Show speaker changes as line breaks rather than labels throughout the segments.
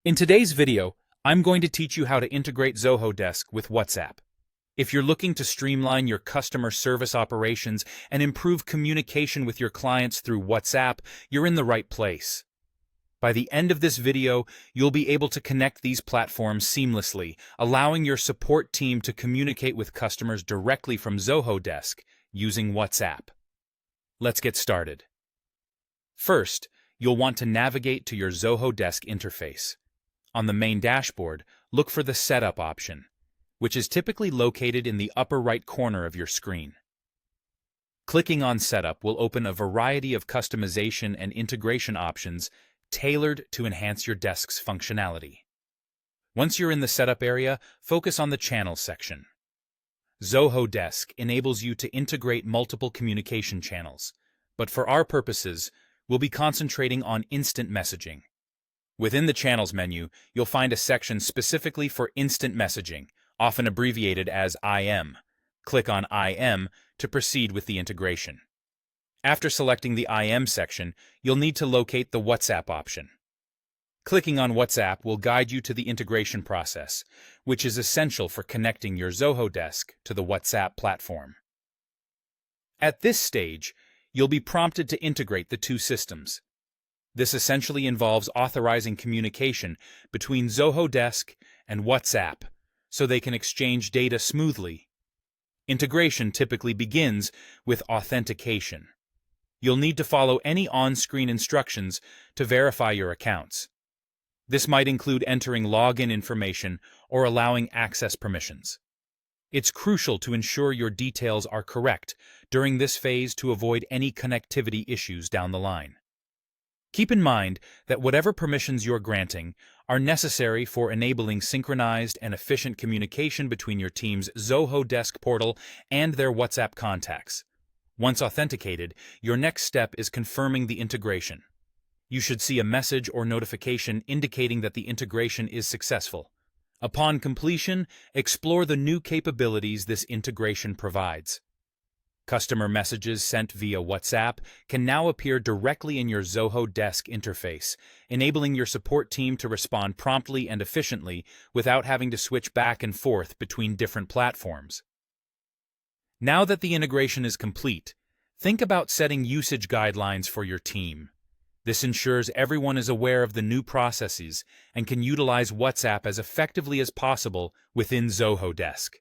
In today's video, I'm going to teach you how to integrate Zoho Desk with WhatsApp. If you're looking to streamline your customer service operations and improve communication with your clients through WhatsApp, you're in the right place. By the end of this video, you'll be able to connect these platforms seamlessly, allowing your support team to communicate with customers directly from Zoho Desk using WhatsApp. Let's get started. First, you'll want to navigate to your Zoho Desk interface. On the main dashboard, look for the Setup option, which is typically located in the upper right corner of your screen. Clicking on Setup will open a variety of customization and integration options tailored to enhance your desk's functionality. Once you're in the Setup area, focus on the Channels section. Zoho Desk enables you to integrate multiple communication channels, but for our purposes, we'll be concentrating on instant messaging. Within the Channels menu, you'll find a section specifically for instant messaging, often abbreviated as IM. Click on IM to proceed with the integration. After selecting the IM section, you'll need to locate the WhatsApp option. Clicking on WhatsApp will guide you to the integration process, which is essential for connecting your Zoho Desk to the WhatsApp platform. At this stage, you'll be prompted to integrate the two systems. This essentially involves authorizing communication between Zoho Desk and WhatsApp so they can exchange data smoothly. Integration typically begins with authentication. You'll need to follow any on-screen instructions to verify your accounts. This might include entering login information or allowing access permissions. It's crucial to ensure your details are correct during this phase to avoid any connectivity issues down the line. Keep in mind that whatever permissions you're granting are necessary for enabling synchronized and efficient communication between your team's Zoho Desk portal and their WhatsApp contacts. Once authenticated, your next step is confirming the integration. You should see a message or notification indicating that the integration is successful. Upon completion, explore the new capabilities this integration provides. Customer messages sent via WhatsApp can now appear directly in your Zoho Desk interface, enabling your support team to respond promptly and efficiently without having to switch back and forth between different platforms. Now that the integration is complete, think about setting usage guidelines for your team. This ensures everyone is aware of the new processes and can utilize WhatsApp as effectively as possible within Zoho Desk.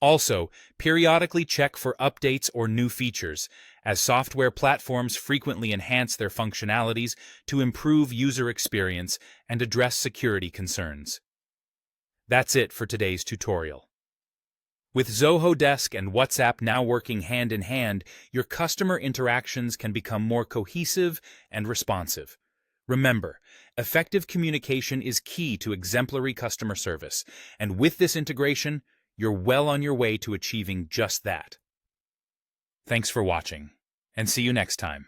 Also, periodically check for updates or new features, as software platforms frequently enhance their functionalities to improve user experience and address security concerns. That's it for today's tutorial. With Zoho Desk and WhatsApp now working hand in hand, your customer interactions can become more cohesive and responsive. Remember, effective communication is key to exemplary customer service, and with this integration, you're well on your way to achieving just that. Thanks for watching, and see you next time.